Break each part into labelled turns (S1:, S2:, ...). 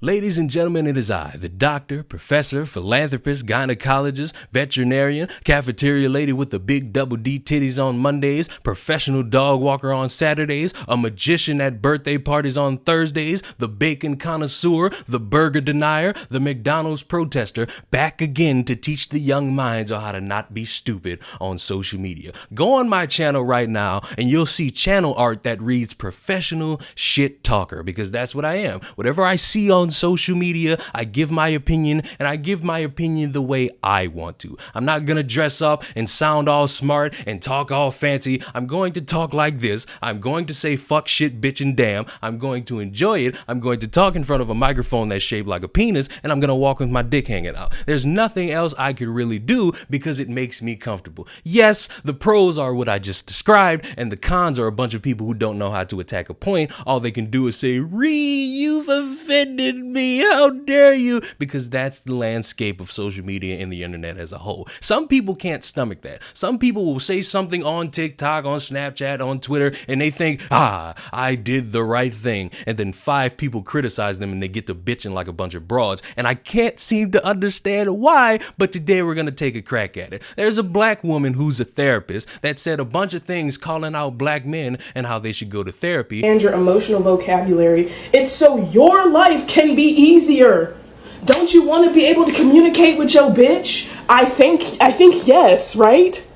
S1: Ladies and gentlemen, it is I, the doctor, professor, philanthropist, gynecologist, veterinarian, cafeteria lady with the big double D titties on Mondays, professional dog walker on Saturdays, a magician at birthday parties on Thursdays, the bacon connoisseur, the burger denier, the McDonald's protester, back again to teach the young minds on how to not be stupid on social media. Go on my channel right now and you'll see channel art that reads professional shit talker, because that's what I am. Whatever I see on social media, I give my opinion, and I give my opinion the way I want to. I'm not gonna dress up and sound all smart and talk all fancy. I'm going to talk like this. I'm going to say fuck, shit, bitch, and damn. I'm going to enjoy it. I'm going to talk in front of a microphone that's shaped like a penis, and I'm gonna walk with my dick hanging out. There's nothing else I could really do because it makes me comfortable. Yes, the pros are what I just described, and the cons are a bunch of people who don't know how to attack a point. All they can do is say, you've offended me, how dare you? Because that's the landscape of social media and the internet as a whole. Some people can't stomach that. Some people will say something on TikTok, on Snapchat, on Twitter, and they think, I did the right thing. And then 5 people criticize them and they get to bitching like a bunch of broads. And I can't seem to understand why, but today we're gonna take a crack at it. There's a black woman who's a therapist that said a bunch of things calling out black men and how they should go to therapy.
S2: And your emotional vocabulary, it's so your life can be easier. Don't you want to be able to communicate with your bitch? I think yes, right?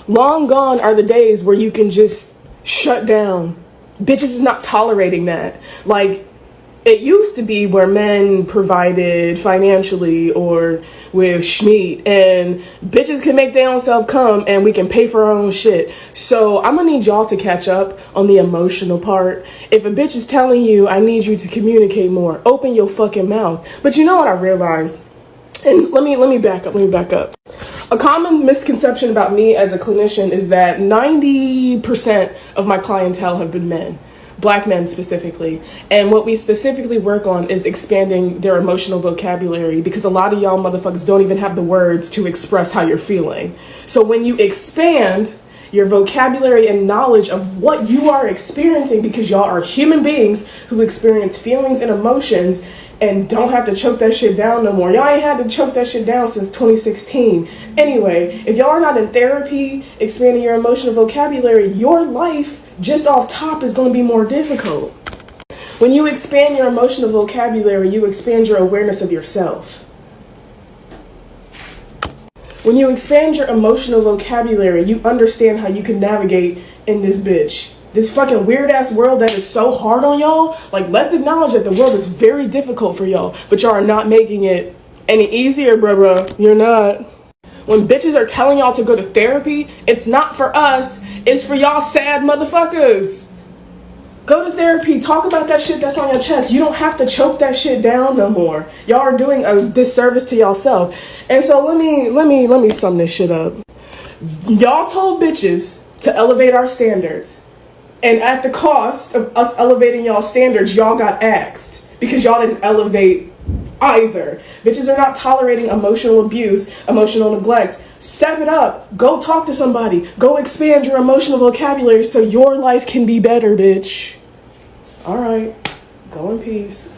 S2: Long gone are the days where you can just shut down. Bitches is not tolerating that. Like, it used to be where men provided financially or with schmeat, and bitches can make their own self come and we can pay for our own shit. So I'm gonna need y'all to catch up on the emotional part. If a bitch is telling you, I need you to communicate more, open your fucking mouth. But you know what I realized? And let me back up. A common misconception about me as a clinician is that 90% of my clientele have been men. Black men specifically. And what we specifically work on is expanding their emotional vocabulary, because a lot of y'all motherfuckers don't even have the words to express how you're feeling. So when you expand your vocabulary and knowledge of what you are experiencing, because y'all are human beings who experience feelings and emotions and don't have to choke that shit down no more. Y'all ain't had to choke that shit down since 2016. Anyway, if y'all are not in therapy, expanding your emotional vocabulary, your life just off top is going to be more difficult. When you expand your emotional vocabulary, you expand your awareness of yourself. When you expand your emotional vocabulary, you understand how you can navigate in this bitch. This fucking weird ass world that is so hard on y'all. Like, let's acknowledge that the world is very difficult for y'all, but y'all are not making it any easier, bruh. You're not. When bitches are telling y'all to go to therapy, it's not for us, it's for y'all sad motherfuckers. Go to therapy, talk about that shit that's on your chest. You don't have to choke that shit down no more. Y'all are doing a disservice to yourself. And so let me sum this shit up. Y'all told bitches to elevate our standards. And at the cost of us elevating y'all standards, y'all got axed because y'all didn't elevate either. Bitches are not tolerating emotional abuse, emotional neglect. Step it up. Go talk to somebody. Go expand your emotional vocabulary so your life can be better, bitch. All right. Go in peace.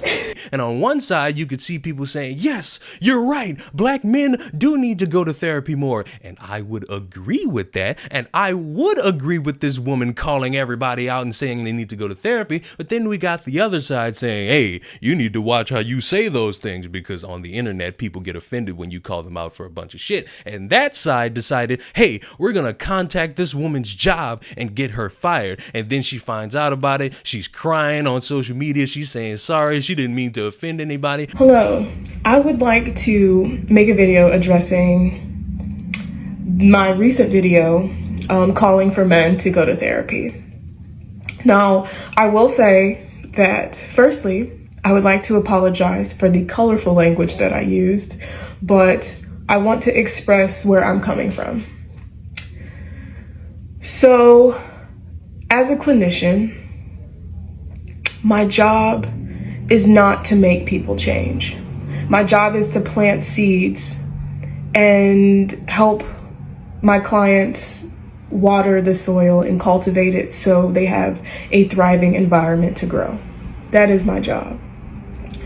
S1: And on one side, you could see people saying, yes, you're right. Black men do need to go to therapy more. And I would agree with that. And I would agree with this woman calling everybody out and saying they need to go to therapy. But then we got the other side saying, hey, you need to watch how you say those things, because on the internet, people get offended when you call them out for a bunch of shit. And that side decided, hey, we're going to contact this woman's job and get her fired. And then she finds out about it. She's crying on social media. She's saying sorry. She didn't mean to offend anybody.
S2: Hello, I would like to make a video addressing my recent video calling for men to go to therapy. Now, I will say that firstly, I would like to apologize for the colorful language that I used, but I want to express where I'm coming from. So, as a clinician, my job is not to make people change. My job is to plant seeds and help my clients water the soil and cultivate it so they have a thriving environment to grow. That is my job.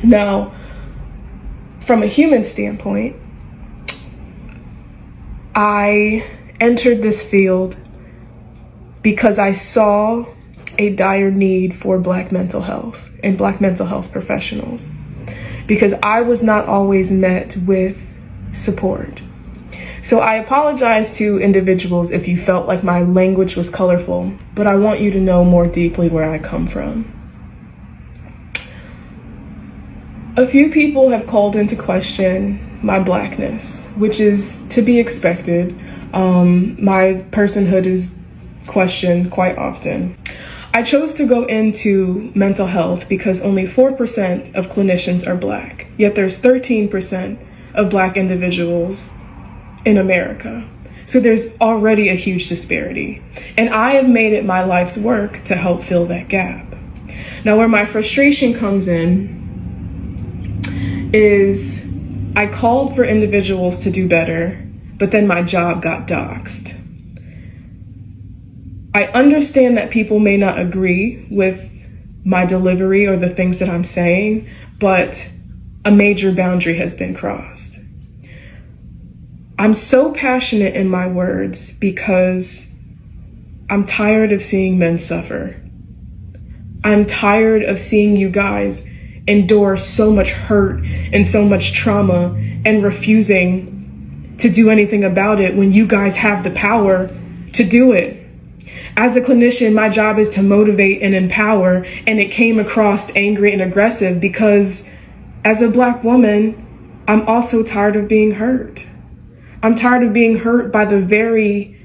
S2: Now, from a human standpoint, I entered this field because I saw a dire need for Black mental health and Black mental health professionals, because I was not always met with support. So I apologize to individuals if you felt like my language was colorful, but I want you to know more deeply where I come from. A few people have called into question my Blackness, which is to be expected. My personhood is questioned quite often. I chose to go into mental health because only 4% of clinicians are Black, yet there's 13% of Black individuals in America. So there's already a huge disparity. And I have made it my life's work to help fill that gap. Now, where my frustration comes in is I called for individuals to do better, but then my job got doxxed. I understand that people may not agree with my delivery or the things that I'm saying, but a major boundary has been crossed. I'm so passionate in my words because I'm tired of seeing men suffer. I'm tired of seeing you guys endure so much hurt and so much trauma and refusing to do anything about it when you guys have the power to do it. As a clinician, my job is to motivate and empower, and it came across angry and aggressive because as a Black woman, I'm also tired of being hurt. I'm tired of being hurt by the very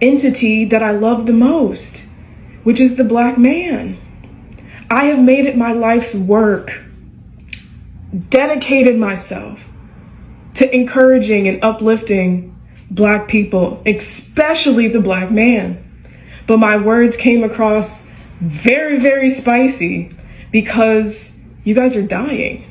S2: entity that I love the most, which is the Black man. I have made it my life's work, dedicated myself to encouraging and uplifting Black people, especially the Black man. But my words came across very, very spicy because you guys are dying.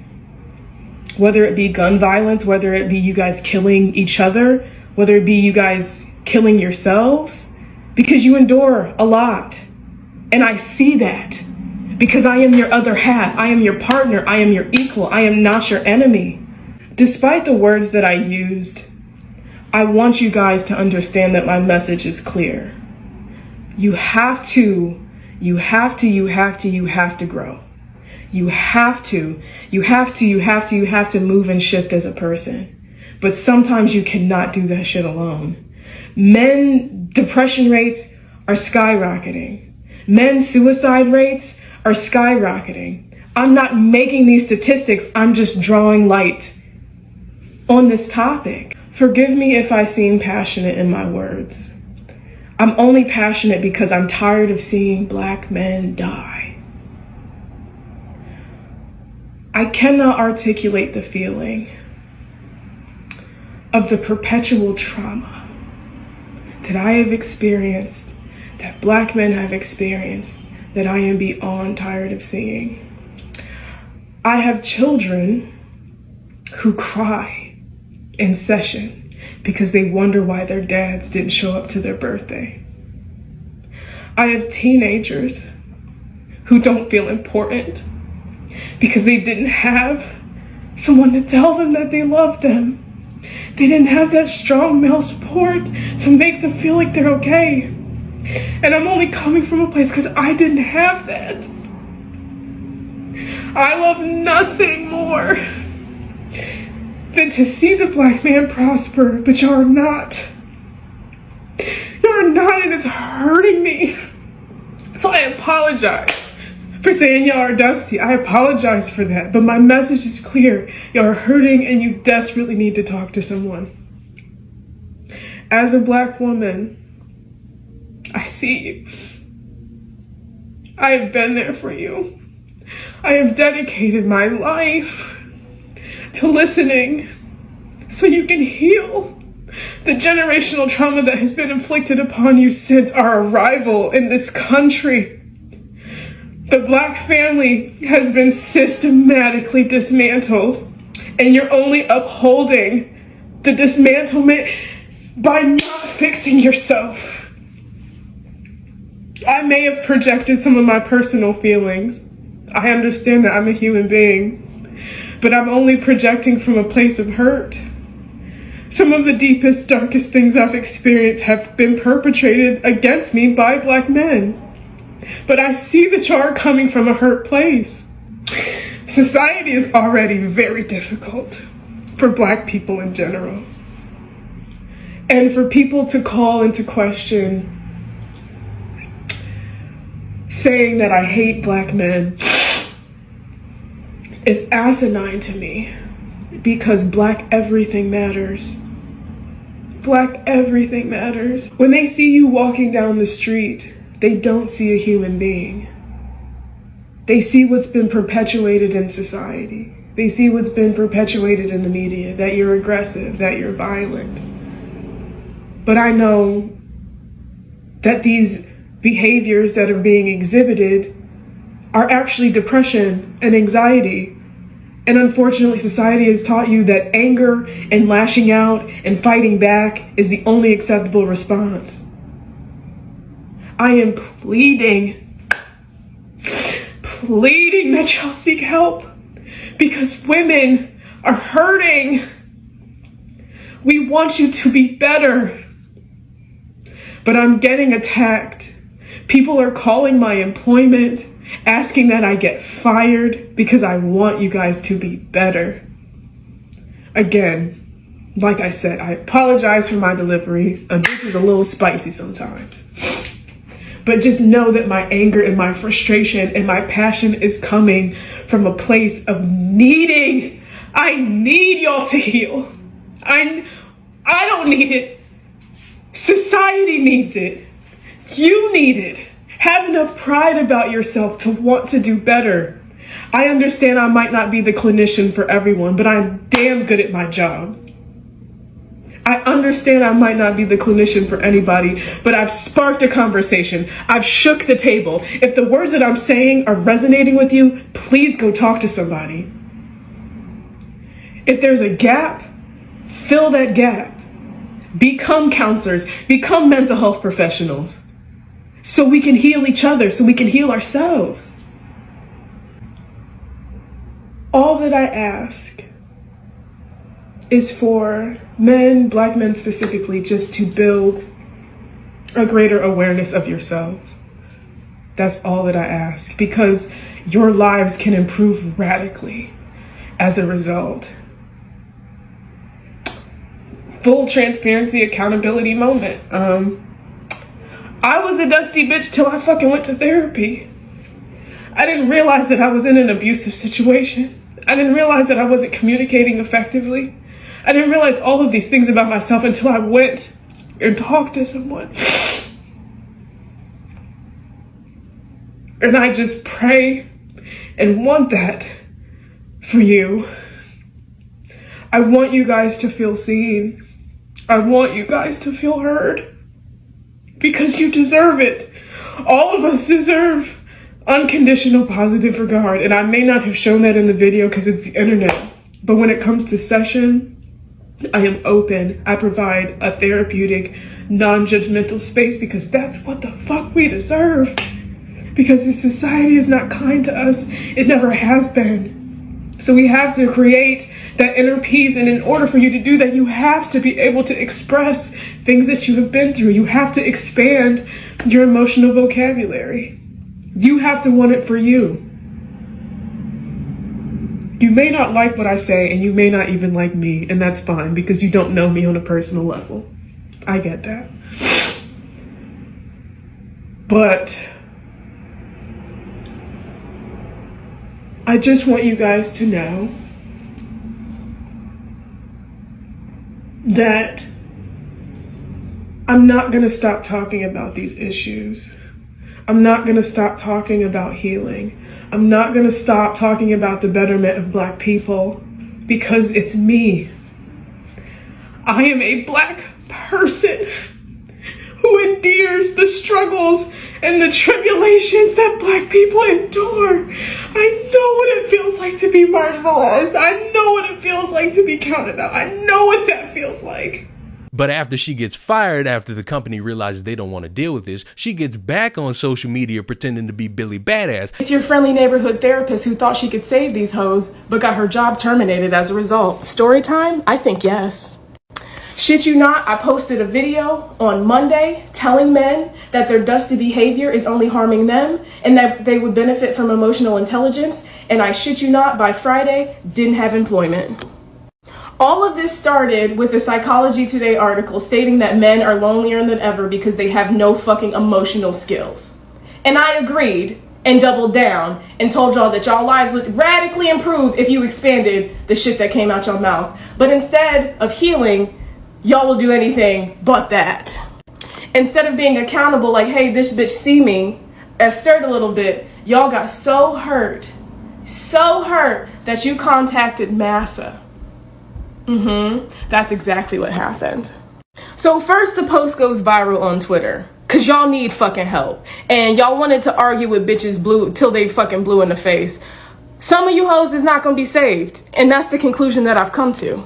S2: Whether it be gun violence, whether it be you guys killing each other, whether it be you guys killing yourselves, because you endure a lot. And I see that because I am your other half. I am your partner. I am your equal. I am not your enemy. Despite the words that I used, I want you guys to understand that my message is clear. You have to grow. You have to move and shift as a person. But sometimes you cannot do that shit alone. Men depression rates are skyrocketing. Men's suicide rates are skyrocketing. I'm not making these statistics, I'm just drawing light on this topic. Forgive me if I seem passionate in my words. I'm only passionate because I'm tired of seeing Black men die. I cannot articulate the feeling of the perpetual trauma that I have experienced, that Black men have experienced, that I am beyond tired of seeing. I have children who cry in session because they wonder why their dads didn't show up to their birthday. I have teenagers who don't feel important because they didn't have someone to tell them that they love them. They didn't have that strong male support to make them feel like they're okay. And I'm only coming from a place because I didn't have that. I love nothing more than to see the Black man prosper, but y'all are not. Y'all are not, and it's hurting me. So I apologize for saying y'all are dusty. I apologize for that, but my message is clear. Y'all are hurting and you desperately need to talk to someone. As a Black woman, I see you. I have been there for you. I have dedicated my life to listening so you can heal the generational trauma that has been inflicted upon you since our arrival in this country. The Black family has been systematically dismantled, and you're only upholding the dismantlement by not fixing yourself. I may have projected some of my personal feelings. I understand that I'm a human being, but I'm only projecting from a place of hurt. Some of the deepest, darkest things I've experienced have been perpetrated against me by Black men. But I see the charge coming from a hurt place. Society is already very difficult for Black people in general. And for people to call into question saying that I hate Black men is asinine to me, because Black everything matters. Black everything matters. When they see you walking down the street, they don't see a human being. They see what's been perpetuated in society. They see what's been perpetuated in the media, that you're aggressive, that you're violent. But I know that these behaviors that are being exhibited are actually depression and anxiety. And unfortunately, society has taught you that anger and lashing out and fighting back is the only acceptable response. I am pleading that y'all seek help, because women are hurting. We want you to be better. But I'm getting attacked. People are calling my employment, asking that I get fired because I want you guys to be better. Again, like I said, I apologize for my delivery. This is a little spicy sometimes. But just know that my anger and my frustration and my passion is coming from a place of needing. I need y'all to heal. I don't need it. Society needs it. You need it. Have enough pride about yourself to want to do better. I understand I might not be the clinician for everyone, but I'm damn good at my job. I understand I might not be the clinician for anybody, but I've sparked a conversation. I've shook the table. If the words that I'm saying are resonating with you, please go talk to somebody. If there's a gap, fill that gap. Become counselors, become mental health professionals, so we can heal each other, so we can heal ourselves. All that I ask is for men, Black men specifically, just to build a greater awareness of yourselves. That's all that I ask, because your lives can improve radically as a result. Full transparency, accountability moment. I was a dusty bitch till I fucking went to therapy. I didn't realize that I was in an abusive situation. I didn't realize that I wasn't communicating effectively. I didn't realize all of these things about myself until I went and talked to someone. And I just pray and want that for you. I want you guys to feel seen. I want you guys to feel heard, because you deserve it. All of us deserve unconditional positive regard. And I may not have shown that in the video because it's the internet, but when it comes to session, I am open. I provide a therapeutic, non-judgmental space, because that's what the fuck we deserve. Because this society is not kind to us. It never has been. So we have to create that inner peace, and in order for you to do that, you have to be able to express things that you have been through. You have to expand your emotional vocabulary. You have to want it for you. You may not like what I say, and you may not even like me, and that's fine, because you don't know me on a personal level. I get that. But I just want you guys to know that I'm not going to stop talking about these issues. I'm not going to stop talking about healing. I'm not going to stop talking about the betterment of Black people, because it's me. I am a Black person who endures the struggles and the tribulations that Black people endure. I know what it feels like to be marginalized. I know what it feels like to be counted out. I know what that feels like.
S1: But after she gets fired, after the company realizes they don't want to deal with this, she gets back on social media pretending to be Billy Badass.
S2: It's your friendly neighborhood therapist who thought she could save these hoes, but got her job terminated as a result. Story time? I think yes. Shit you not, I posted a video on Monday telling men that their dusty behavior is only harming them and that they would benefit from emotional intelligence, and I shit you not, by Friday, didn't have employment. All of this started with a Psychology Today article stating that men are lonelier than ever because they have no fucking emotional skills. And I agreed and doubled down and told y'all that y'all lives would radically improve if you expanded the shit that came out your mouth. But instead of healing, y'all will do anything but that. Instead of being accountable like, hey, this bitch see me, and stirred a little bit, y'all got so hurt that you contacted Massa. That's exactly what happened. So first the post goes viral on Twitter, cause y'all need fucking help. And y'all wanted to argue with bitches blue till they fucking blue in the face. Some of you hoes is not gonna be saved. And that's the conclusion that I've come to.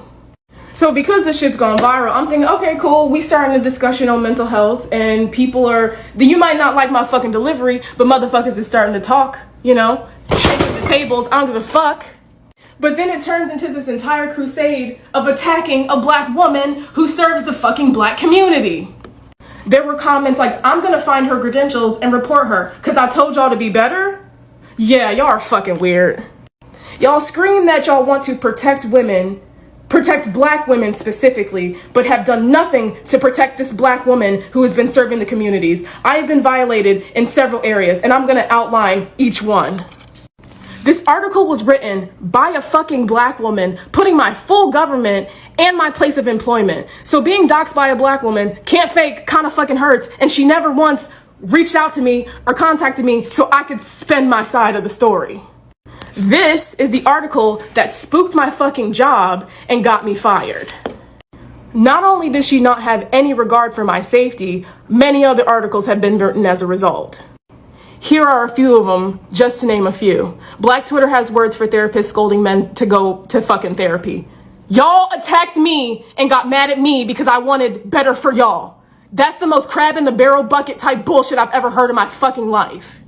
S2: So because this shit's gone viral, I'm thinking, okay, cool, we starting a discussion on mental health, and people are, you might not like my fucking delivery, but motherfuckers is starting to talk, you know, shaking the tables, I don't give a fuck. But then it turns into this entire crusade of attacking a black woman who serves the fucking black community. There were comments like, I'm gonna find her credentials and report her, cause I told y'all to be better? Yeah, y'all are fucking weird. Y'all scream that y'all want to protect women, protect black women specifically, but have done nothing to protect this black woman who has been serving the communities. I have been violated in several areas, and I'm gonna outline each one. This article was written by a fucking black woman, putting my full government and my place of employment. So being doxxed by a black woman, can't fake, kinda fucking hurts, and she never once reached out to me or contacted me so I could spend my side of the story. This is the article that spooked my fucking job and got me fired. Not only does she not have any regard for my safety, many other articles have been written as a result. Here are a few of them, just to name a few. Black Twitter has words for therapists scolding men to go to fucking therapy. Y'all attacked me and got mad at me because I wanted better for y'all. That's the most crab in the barrel bucket type bullshit I've ever heard in my fucking life.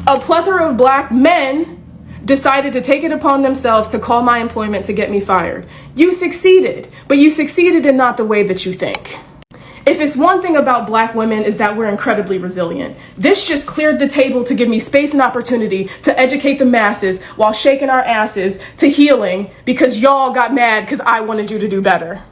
S2: A plethora of black men decided to take it upon themselves to call my employment to get me fired. You succeeded, but you succeeded in not the way that you think. If it's one thing about black women is that we're incredibly resilient. This just cleared the table to give me space and opportunity to educate the masses while shaking our asses to healing because y'all got mad because I wanted you to do better.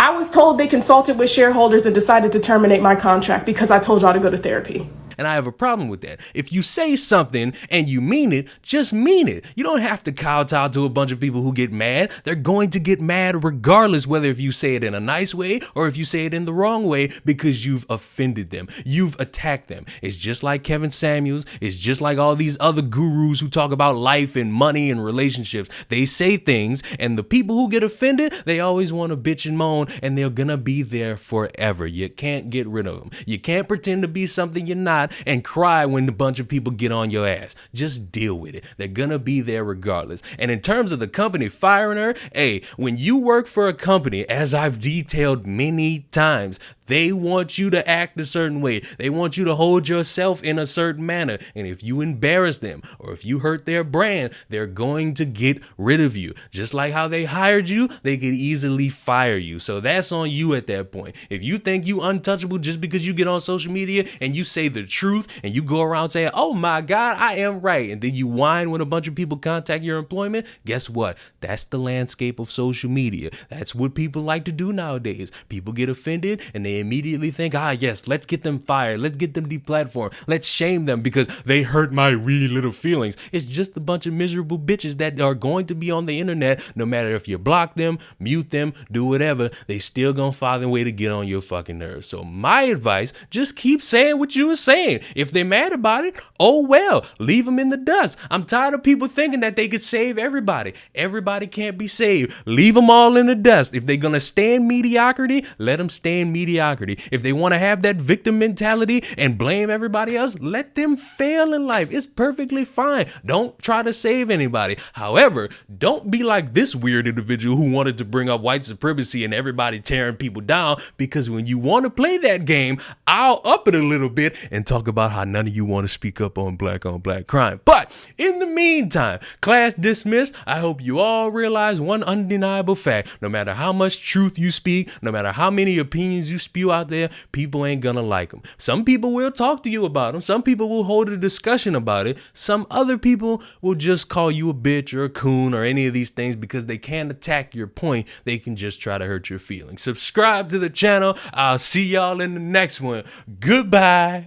S2: I was told they consulted with shareholders and decided to terminate my contract because I told y'all to go to therapy.
S1: And I have a problem with that. If you say something and you mean it, just mean it. You don't have to kowtow to a bunch of people who get mad. They're going to get mad regardless whether if you say it in a nice way or if you say it in the wrong way because you've offended them. You've attacked them. It's just like Kevin Samuels. It's just like all these other gurus who talk about life and money and relationships. They say things and the people who get offended, they always want to bitch and moan and they're going to be there forever. You can't get rid of them. You can't pretend to be something you're not and cry when a bunch of people get on your ass. Just deal with it. They're gonna be there regardless. And in terms of the company firing her, hey, when you work for a company, as I've detailed many times, they want you to act a certain way. They want you to hold yourself in a certain manner. And if you embarrass them or if you hurt their brand, they're going to get rid of you. Just like how they hired you, they could easily fire you. So that's on you at that point. If you think you untouchable just because you get on social media and you say the truth and you go around saying, oh my God, I am right. And then you whine when a bunch of people contact your employment. Guess what? That's the landscape of social media. That's what people like to do nowadays. People get offended and they immediately think, yes, let's get them fired. Let's get them deplatformed. Let's shame them because they hurt my wee little feelings. It's just a bunch of miserable bitches that are going to be on the internet. No matter if you block them, mute them, do whatever, they still gonna find a way to get on your fucking nerves. So my advice, just keep saying what you were saying. If they're mad about it, oh well, leave them in the dust. I'm tired of people thinking that they could save everybody. Everybody can't be saved. Leave them all in the dust. If they're gonna stay in mediocrity, let them stay in mediocrity. mediocrity. If they want to have that victim mentality and blame everybody else, let them fail in life. It's perfectly fine. Don't try to save anybody. However, don't be like this weird individual who wanted to bring up white supremacy and everybody tearing people down, because when you want to play that game, I'll up it a little bit and talk about how none of you want to speak up on black crime. But in the meantime, class dismissed. I hope you all realize one undeniable fact. No matter how much truth you speak, no matter how many opinions you spew out there, people ain't gonna like them. Some people will talk to you about them. Some people will hold a discussion about it. Some other people will just call you a bitch or a coon or any of these things because they can't attack your point. They can just try to hurt your feelings. Subscribe to the channel. I'll see y'all in the next one. Goodbye.